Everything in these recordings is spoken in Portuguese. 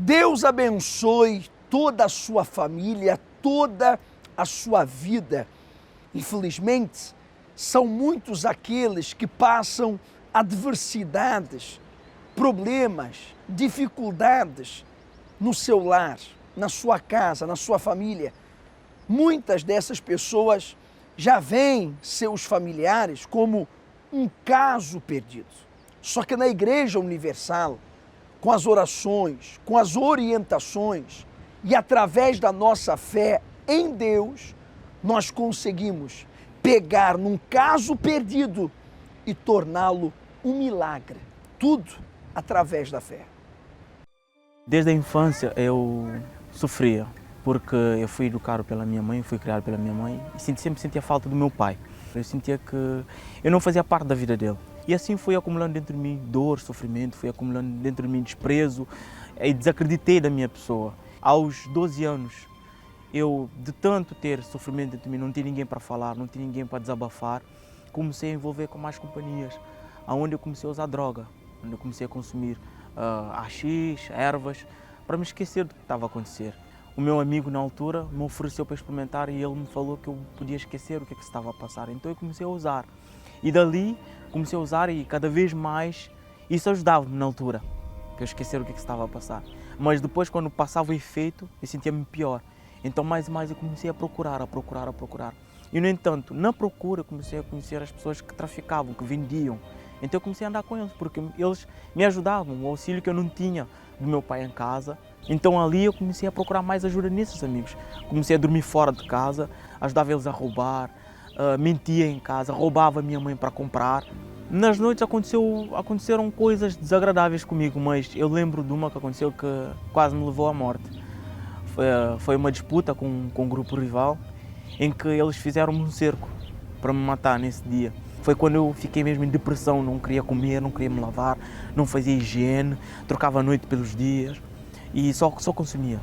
Deus abençoe toda a sua família, toda a sua vida. Infelizmente, são muitos aqueles que passam adversidades, problemas, dificuldades no seu lar, na sua casa, na sua família. Muitas dessas pessoas já veem seus familiares como um caso perdido. Só que na Igreja Universal, com as orações, com as orientações e através da nossa fé em Deus, nós conseguimos pegar num caso perdido e torná-lo um milagre. Tudo através da fé. Desde a infância eu sofria, porque eu fui educado pela minha mãe, fui criado pela minha mãe e sempre sentia falta do meu pai. Eu sentia que eu não fazia parte da vida dele. E assim fui acumulando dentro de mim dor, sofrimento, fui acumulando dentro de mim desprezo e desacreditei da minha pessoa. Aos 12 anos, eu, de tanto ter sofrimento dentro de mim, não tinha ninguém para falar, não tinha ninguém para desabafar, comecei a envolver com mais companhias, onde eu comecei a usar droga, onde eu comecei a consumir haxixe, ervas, para me esquecer do que estava a acontecer. O meu amigo, na altura, me ofereceu para experimentar e ele me falou que eu podia esquecer o que se estava a passar. Então eu comecei a usar. E dali comecei a usar e cada vez mais isso ajudava-me na altura, que eu esquecer o que se estava a passar. Mas depois, quando passava o efeito, eu sentia-me pior. Então mais e mais eu comecei a procurar. E no entanto, na procura, eu comecei a conhecer as pessoas que traficavam, que vendiam. Então eu comecei a andar com eles, porque eles me ajudavam, o auxílio que eu não tinha do meu pai em casa. Então ali eu comecei a procurar mais ajuda nesses amigos. Comecei a dormir fora de casa, ajudava eles a roubar, mentia em casa, roubava a minha mãe para comprar. Nas noites aconteceram coisas desagradáveis comigo, mas eu lembro de uma que aconteceu que quase me levou à morte. Foi uma disputa com um grupo rival, em que eles fizeram um cerco para me matar nesse dia. Foi quando eu fiquei mesmo em depressão, não queria comer, não queria me lavar, não fazia higiene, trocava a noite pelos dias e só consumia.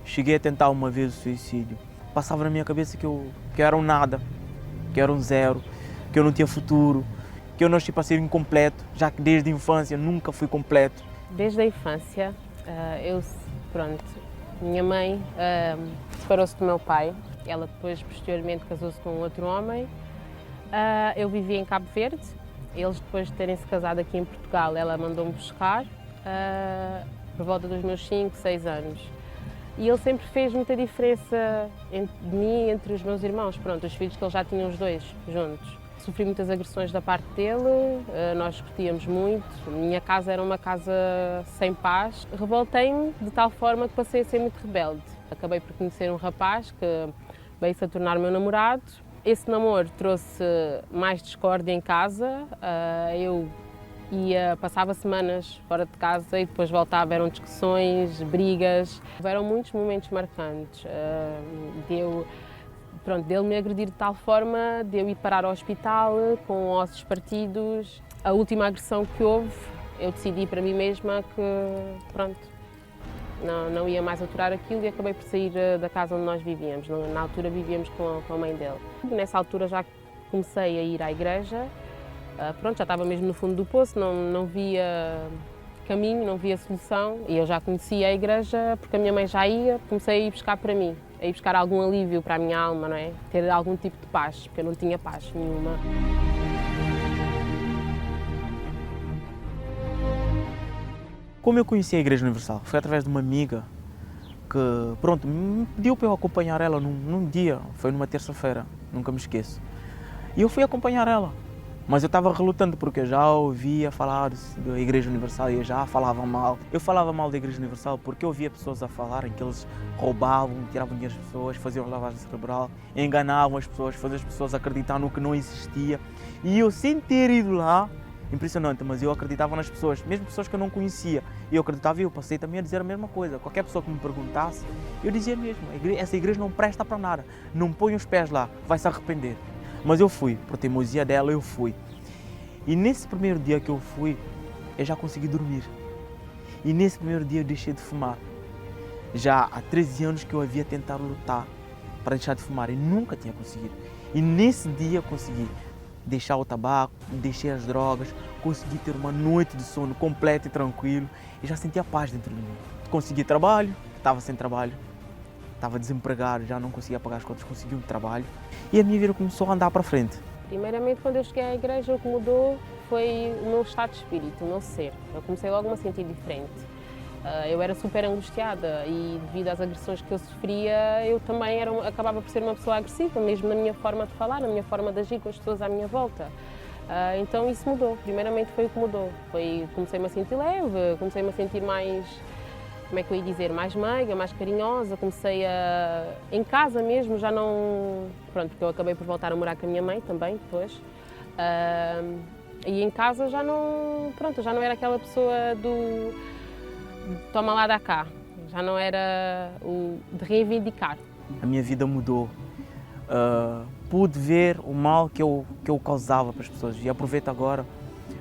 Cheguei a tentar uma vez o suicídio. Passava na minha cabeça que eu era um nada, que eu era um zero, que eu não tinha futuro, que eu nasci para ser incompleto, já que desde a infância nunca fui completo. Desde a infância, minha mãe separou-se do meu pai, ela depois posteriormente casou-se com outro homem. Eu vivia em Cabo Verde, eles depois de terem se casado aqui em Portugal, ela mandou-me buscar por volta dos meus 5, 6 anos. E ele sempre fez muita diferença de mim entre os meus irmãos, os filhos que ele já tinha os dois juntos. Sofri muitas agressões da parte dele, nós discutíamos muito, minha casa era uma casa sem paz. Revoltei-me de tal forma que passei a ser muito rebelde. Acabei por conhecer um rapaz que veio-se a tornar meu namorado. Esse namoro trouxe mais discórdia em casa, eu passava semanas fora de casa e depois voltava, eram discussões, brigas. Houveram muitos momentos marcantes, dele me agredir de tal forma de eu ir parar ao hospital com ossos partidos. A última agressão que houve, eu decidi para mim mesma que não ia mais aturar aquilo e acabei por sair da casa onde nós vivíamos. Na altura vivíamos com a mãe dele. Nessa altura já comecei a ir à igreja, já estava mesmo no fundo do poço, não via caminho, não via solução e eu já conhecia a igreja porque a minha mãe já ia, comecei a ir buscar para mim, a ir buscar algum alívio para a minha alma, não é? Ter algum tipo de paz, porque eu não tinha paz nenhuma. Como eu conheci a Igreja Universal? Foi através de uma amiga que, me pediu para eu acompanhar ela num dia, foi numa terça-feira, nunca me esqueço. E eu fui acompanhar ela, mas eu estava relutante porque eu já ouvia falar da Igreja Universal e eu já falava mal. Eu falava mal da Igreja Universal porque eu ouvia pessoas a falarem que eles roubavam, tiravam dinheiro das pessoas, faziam lavagem cerebral, enganavam as pessoas, faziam as pessoas acreditar no que não existia. E eu, sem ter ido lá, impressionante, mas eu acreditava nas pessoas, mesmo pessoas que eu não conhecia. E eu acreditava e eu passei também a dizer a mesma coisa. Qualquer pessoa que me perguntasse, eu dizia mesmo, essa igreja não presta para nada, não põe os pés lá, vai se arrepender. Mas eu fui, por teimosia dela eu fui. E nesse primeiro dia que eu fui, eu já consegui dormir. E nesse primeiro dia eu deixei de fumar. Já há 13 anos que eu havia tentado lutar para deixar de fumar e nunca tinha conseguido. E nesse dia eu consegui deixar o tabaco, deixei as drogas, consegui ter uma noite de sono completo e tranquilo e já sentia paz dentro de mim. Consegui trabalho, estava sem trabalho, estava desempregado, já não conseguia pagar as contas, consegui um trabalho e a minha vida começou a andar para frente. Primeiramente, quando eu cheguei à igreja, o que mudou foi o meu estado de espírito, o meu ser. Eu comecei logo a me sentir diferente. Eu era super angustiada e devido às agressões que eu sofria, eu também acabava por ser uma pessoa agressiva, mesmo na minha forma de falar, na minha forma de agir com as pessoas à minha volta. Então isso mudou, primeiramente foi o que mudou. Comecei-me a sentir leve, comecei-me a sentir mais, como é que eu ia dizer, mais meiga, mais carinhosa, em casa mesmo, já não... Pronto, porque eu acabei por voltar a morar com a minha mãe também, depois. E em casa já não era aquela pessoa do toma lá, dá cá, já não era o de reivindicar. A minha vida mudou. Pude ver o mal que eu causava para as pessoas e aproveito agora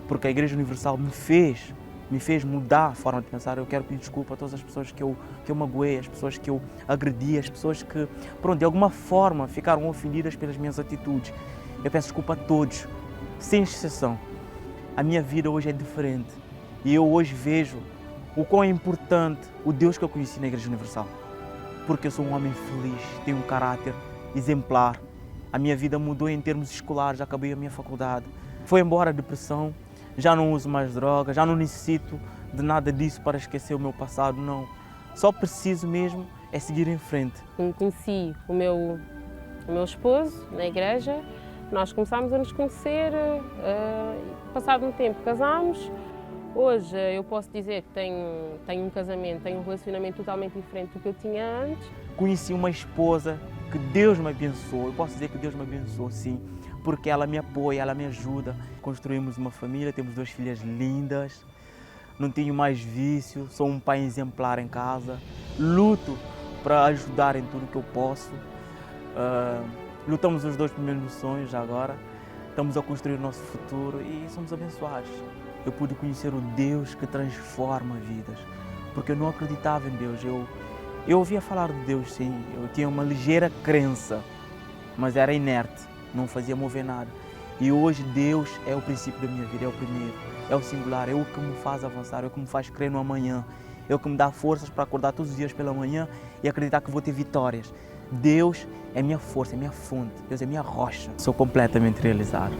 porque a Igreja Universal me fez mudar a forma de pensar. Eu quero pedir desculpa a todas as pessoas que eu magoei, as pessoas que eu agredi, as pessoas que, pronto, de alguma forma ficaram ofendidas pelas minhas atitudes. Eu peço desculpa a todos, sem exceção. A minha vida hoje é diferente e eu hoje vejo o quão é importante o Deus que eu conheci na Igreja Universal. Porque eu sou um homem feliz, tenho um caráter exemplar. A minha vida mudou em termos escolares, já acabei a minha faculdade. Foi embora a depressão, já não uso mais drogas, já não necessito de nada disso para esquecer o meu passado, não. Só preciso mesmo é seguir em frente. Conheci o meu esposo na igreja, nós começámos a nos conhecer, passado um tempo casámos. Hoje eu posso dizer que tenho um casamento, tenho um relacionamento totalmente diferente do que eu tinha antes. Conheci uma esposa que Deus me abençoou, eu posso dizer que Deus me abençoou sim, porque ela me apoia, ela me ajuda. Construímos uma família, temos 2 filhas lindas, não tenho mais vício, sou um pai exemplar em casa, luto para ajudar em tudo que eu posso. Lutamos os 2 primeiros missões já agora, estamos a construir o nosso futuro e somos abençoados. Eu pude conhecer o Deus que transforma vidas, porque eu não acreditava em Deus. Eu ouvia falar de Deus, sim, eu tinha uma ligeira crença, mas era inerte, não fazia mover nada. E hoje Deus é o princípio da minha vida, é o primeiro, é o singular, é o que me faz avançar, é o que me faz crer no amanhã, é o que me dá forças para acordar todos os dias pela manhã e acreditar que vou ter vitórias. Deus é minha força, é minha fonte, Deus é minha rocha. Sou completamente realizado.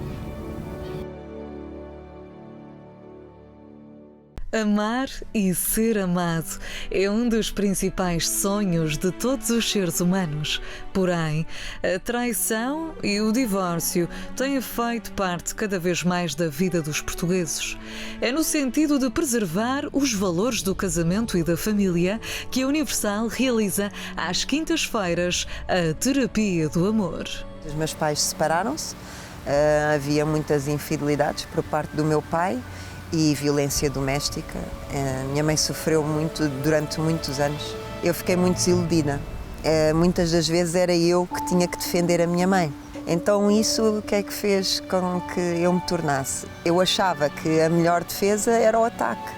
Amar e ser amado é um dos principais sonhos de todos os seres humanos. Porém, a traição e o divórcio têm feito parte cada vez mais da vida dos portugueses. É no sentido de preservar os valores do casamento e da família que a Universal realiza às quintas-feiras a Terapia do Amor. Os meus pais separaram-se, havia muitas infidelidades por parte do meu pai e violência doméstica. Minha mãe sofreu muito durante muitos anos. Eu fiquei muito desiludida. Muitas das vezes era eu que tinha que defender a minha mãe. Então isso o que é que fez com que eu me tornasse? Eu achava que a melhor defesa era o ataque.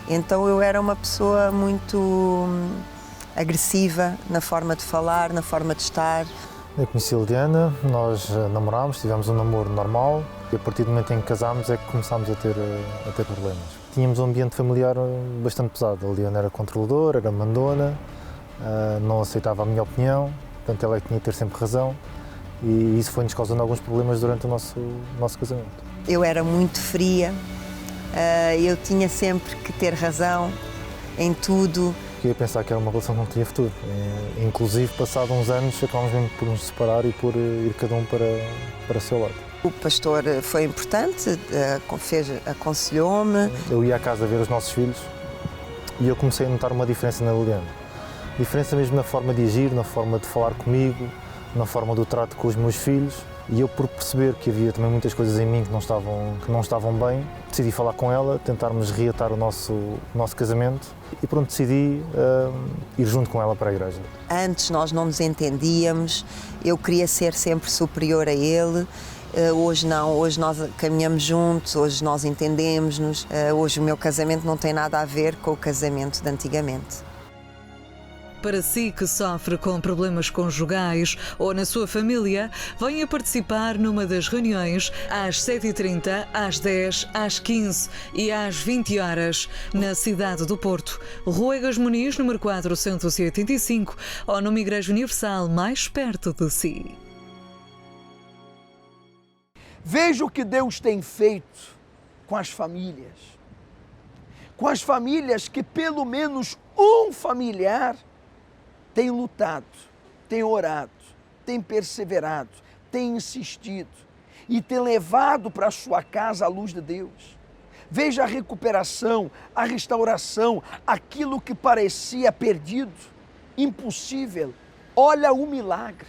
Então eu era uma pessoa muito agressiva na forma de falar, na forma de estar. Eu conheci a Liliana, nós namorámos, tivemos um namoro normal e a partir do momento em que casámos é que começámos a ter problemas. Tínhamos um ambiente familiar bastante pesado. A Liliana era controladora, era mandona, não aceitava a minha opinião, portanto ela é que tinha que ter sempre razão e isso foi-nos causando alguns problemas durante o nosso casamento. Eu era muito fria, eu tinha sempre que ter razão em tudo. Eu ia pensar que era uma relação que não tinha futuro. Inclusive, passados uns anos, acabámos mesmo por nos separar e por ir cada um para o seu lado. O pastor foi importante, aconselhou-me. Eu ia à casa ver os nossos filhos e eu comecei a notar uma diferença na Liliana. Diferença mesmo na forma de agir, na forma de falar comigo, na forma do trato com os meus filhos. E eu, por perceber que havia também muitas coisas em mim que não estavam bem, decidi falar com ela, tentarmos reatar o nosso casamento e pronto, decidi ir junto com ela para a igreja. Antes nós não nos entendíamos, eu queria ser sempre superior a ele, hoje não, hoje nós caminhamos juntos, hoje nós entendemos-nos, hoje o meu casamento não tem nada a ver com o casamento de antigamente. Para si que sofre com problemas conjugais ou na sua família, venha participar numa das reuniões às 7h30, às 10, às 15 e às 20 horas na cidade do Porto, Rua Egas Muniz, número 485, ou numa igreja universal mais perto de si. Veja o que Deus tem feito com as famílias. Com as famílias que pelo menos um familiar tem lutado, tem orado, tem perseverado, tem insistido e tem levado para a sua casa a luz de Deus. Veja a recuperação, a restauração, aquilo que parecia perdido, impossível. Olha o milagre.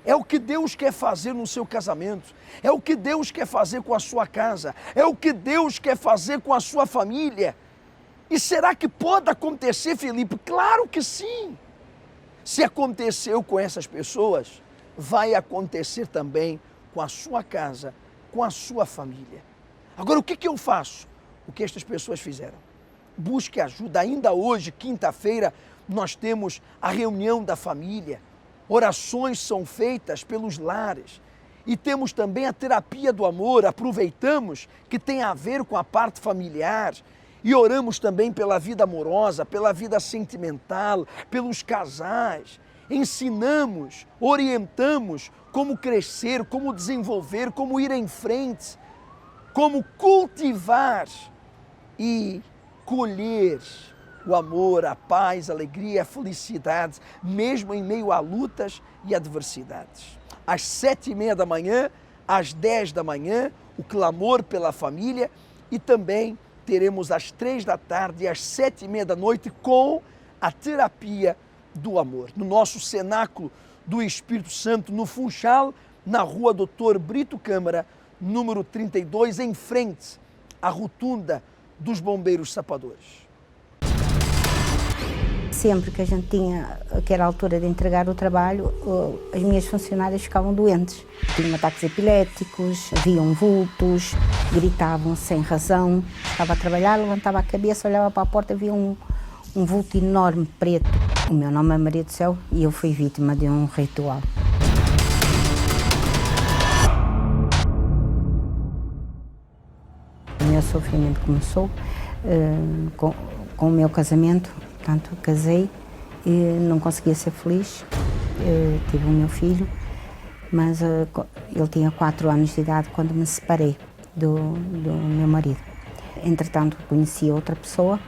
É o que Deus quer fazer no seu casamento, é o que Deus quer fazer com a sua casa, é o que Deus quer fazer com a sua família. E será que pode acontecer, Felipe? Claro que sim! Se aconteceu com essas pessoas, vai acontecer também com a sua casa, com a sua família. Agora, o que eu faço? O que estas pessoas fizeram? Busque ajuda. Ainda hoje, quinta-feira, nós temos a reunião da família. Orações são feitas pelos lares e temos também a terapia do amor, aproveitamos que tem a ver com a parte familiar e oramos também pela vida amorosa, pela vida sentimental, pelos casais, ensinamos, orientamos como crescer, como desenvolver, como ir em frente, como cultivar e colher o amor, a paz, a alegria, a felicidade, mesmo em meio a lutas e adversidades. Às 7h30 da manhã, às 10 da manhã, o clamor pela família e também teremos às 3 da tarde e às 7h30 da noite com a terapia do amor. No nosso cenáculo do Espírito Santo, no Funchal, na rua Doutor Brito Câmara, número 32, em frente à rotunda dos Bombeiros Sapadores. Sempre que a gente tinha, que era a altura de entregar o trabalho, as minhas funcionárias ficavam doentes. Tinham ataques epiléticos, viam vultos, gritavam sem razão. Estava a trabalhar, levantava a cabeça, olhava para a porta, via um vulto enorme, preto. O meu nome é Maria do Céu e eu fui vítima de um ritual. O meu sofrimento começou com o meu casamento. Portanto, casei e não conseguia ser feliz. Tive o meu filho, mas ele tinha 4 anos de idade quando me separei do meu marido. Entretanto, conheci outra pessoa,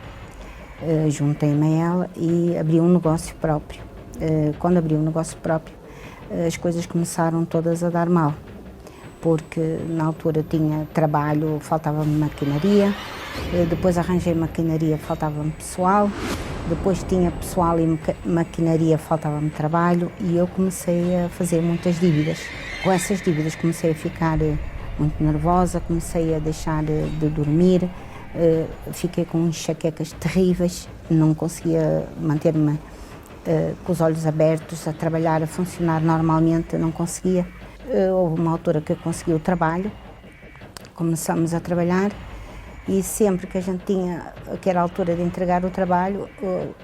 juntei-me a ela e abri um negócio próprio. Quando abri um negócio próprio, as coisas começaram todas a dar mal, porque na altura tinha trabalho, faltava-me maquinaria, depois arranjei maquinaria, faltava-me pessoal. Depois tinha pessoal e maquinaria, faltava-me trabalho e eu comecei a fazer muitas dívidas. Com essas dívidas comecei a ficar muito nervosa, comecei a deixar de dormir, fiquei com enxaquecas terríveis, não conseguia manter-me com os olhos abertos, a trabalhar, a funcionar normalmente, não conseguia. Houve uma altura que eu consegui o trabalho, começamos a trabalhar. E sempre que a gente tinha, que era a altura de entregar o trabalho,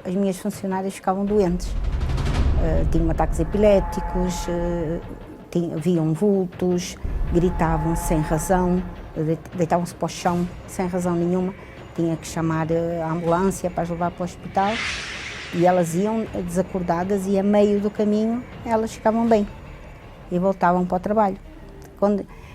as minhas funcionárias ficavam doentes. Tinham ataques epiléticos, viam vultos, gritavam sem razão, deitavam-se para o chão sem razão nenhuma. Tinha que chamar a ambulância para as levar para o hospital e elas iam desacordadas e a meio do caminho elas ficavam bem e voltavam para o trabalho.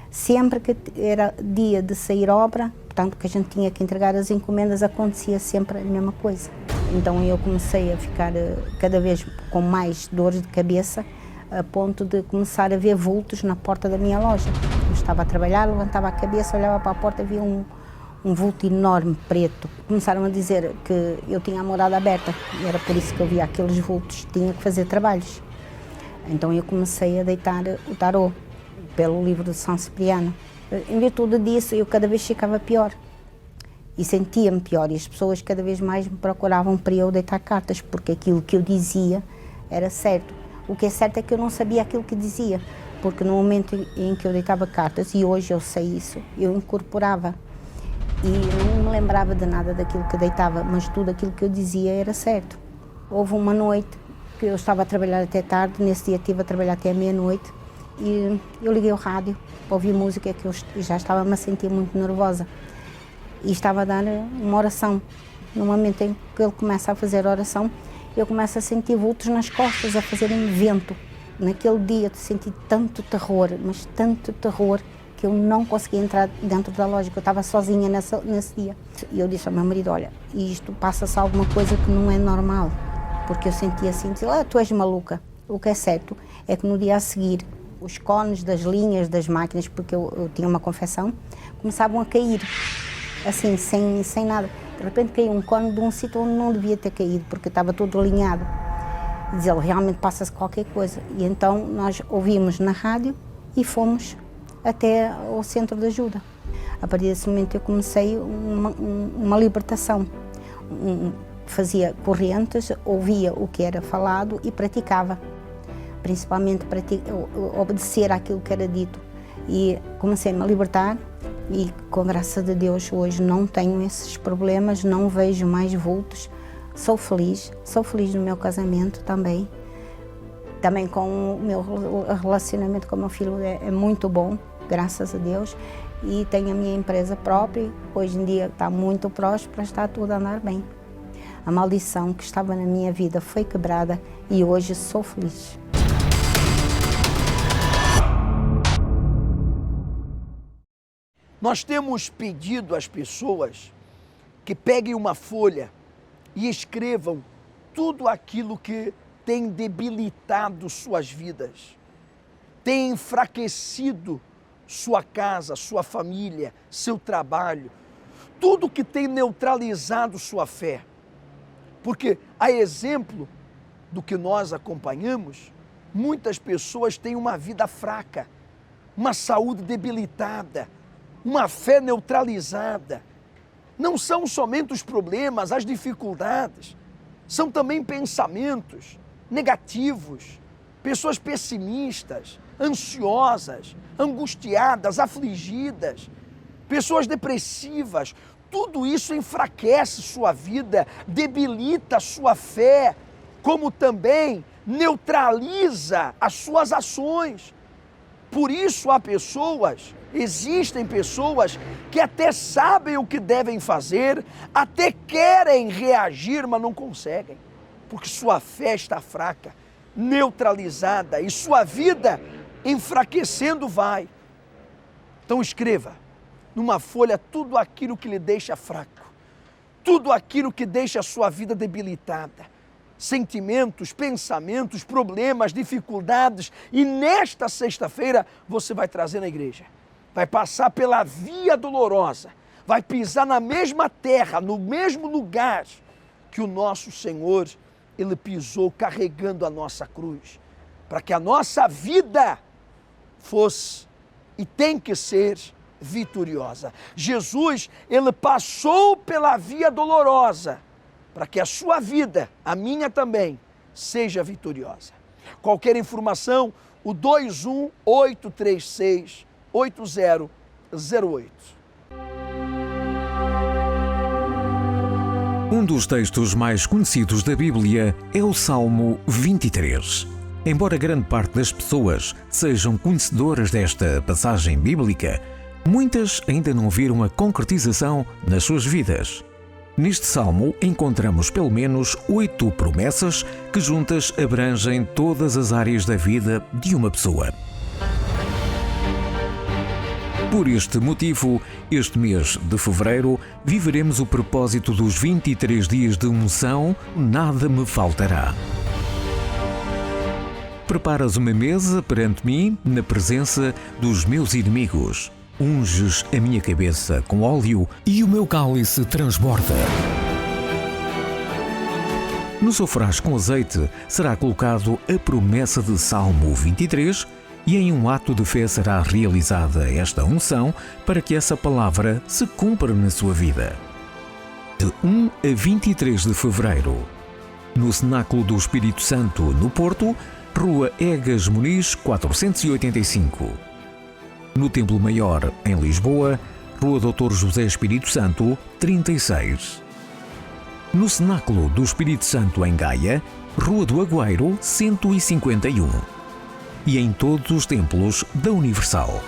Sempre que era dia de sair obra, portanto que a gente tinha que entregar as encomendas, acontecia sempre a mesma coisa. Então eu comecei a ficar cada vez com mais dores de cabeça, a ponto de começar a ver vultos na porta da minha loja. Eu estava a trabalhar, levantava a cabeça, olhava para a porta, via um vulto enorme, preto. Começaram a dizer que eu tinha a morada aberta, e era por isso que eu via aqueles vultos, tinha que fazer trabalhos. Então eu comecei a deitar o tarô pelo livro de São Cipriano. Em virtude disso, eu cada vez ficava pior e sentia-me pior e as pessoas cada vez mais me procuravam para eu deitar cartas, porque aquilo que eu dizia era certo. O que é certo é que eu não sabia aquilo que dizia, porque no momento em que eu deitava cartas, e hoje eu sei isso, eu incorporava e não me lembrava de nada daquilo que deitava, mas tudo aquilo que eu dizia era certo. houve uma noite que eu estava a trabalhar até tarde, nesse dia estive a trabalhar até meia-noite, e eu liguei o rádio para ouvir música, que eu já estava-me a sentir muito nervosa. E estava a dar uma oração. No momento em que ele começa a fazer a oração, eu começo a sentir vultos nas costas, a fazerem vento. Naquele dia eu senti tanto terror, mas tanto terror, que eu não conseguia entrar dentro da loja, eu estava sozinha nesse dia. E eu disse ao meu marido, olha, isto passa-se alguma coisa que não é normal, porque eu sentia assim, disse, tu és maluca. O que é certo é que no dia a seguir, os cones das linhas das máquinas, porque eu tinha uma confecção, começavam a cair, assim, sem nada. De repente caiu um cone de um sítio onde não devia ter caído, porque estava todo alinhado. E diz ele, realmente passa-se qualquer coisa. E então nós ouvimos na rádio e fomos até ao centro de ajuda. A partir desse momento eu comecei uma libertação. Fazia correntes, ouvia o que era falado e praticava. Principalmente obedecer àquilo que era dito. E comecei-me a libertar e, com graça de Deus, hoje não tenho esses problemas, não vejo mais vultos. Sou feliz no meu casamento também. Também com o meu relacionamento com o meu filho é muito bom, graças a Deus. E tenho a minha empresa própria, hoje em dia está muito próspera, está tudo a andar bem. A maldição que estava na minha vida foi quebrada e hoje sou feliz. Nós temos pedido às pessoas que peguem uma folha e escrevam tudo aquilo que tem debilitado suas vidas, tem enfraquecido sua casa, sua família, seu trabalho, tudo que tem neutralizado sua fé. Porque, a exemplo do que nós acompanhamos, muitas pessoas têm uma vida fraca, uma saúde debilitada, uma fé neutralizada. Não são somente os problemas, as dificuldades, são também pensamentos negativos, pessoas pessimistas, ansiosas, angustiadas, afligidas, pessoas depressivas. Tudo isso enfraquece sua vida, debilita sua fé, como também neutraliza as suas ações. Por isso existem pessoas que até sabem o que devem fazer, até querem reagir, mas não conseguem, porque sua fé está fraca, neutralizada e sua vida enfraquecendo vai. Então escreva numa folha tudo aquilo que lhe deixa fraco, tudo aquilo que deixa a sua vida debilitada. Sentimentos, pensamentos, problemas, dificuldades, e nesta sexta-feira você vai trazer na igreja, vai passar pela via dolorosa, vai pisar na mesma terra, no mesmo lugar que o nosso Senhor, Ele pisou carregando a nossa cruz, para que a nossa vida fosse e tem que ser vitoriosa. Jesus, Ele passou pela via dolorosa, para que a sua vida, a minha também, seja vitoriosa. Qualquer informação, o 218368008. Um dos textos mais conhecidos da Bíblia é o Salmo 23. Embora grande parte das pessoas sejam conhecedoras desta passagem bíblica, muitas ainda não viram a concretização nas suas vidas. Neste salmo encontramos pelo menos 8 promessas que juntas abrangem todas as áreas da vida de uma pessoa. Por este motivo, este mês de fevereiro, viveremos o propósito dos 23 dias de unção, nada me faltará. Preparas uma mesa perante mim, na presença dos meus inimigos. Unges a minha cabeça com óleo e o meu cálice transborda. No seu frasco com azeite será colocado a promessa de Salmo 23 e em um ato de fé será realizada esta unção para que essa palavra se cumpra na sua vida. De 1 a 23 de fevereiro, no Cenáculo do Espírito Santo, no Porto, Rua Egas Muniz, 485. No Templo Maior, em Lisboa, Rua Dr. José Espírito Santo, 36. no Cenáculo do Espírito Santo em Gaia, Rua do Agüeiro, 151. E em todos os templos da Universal.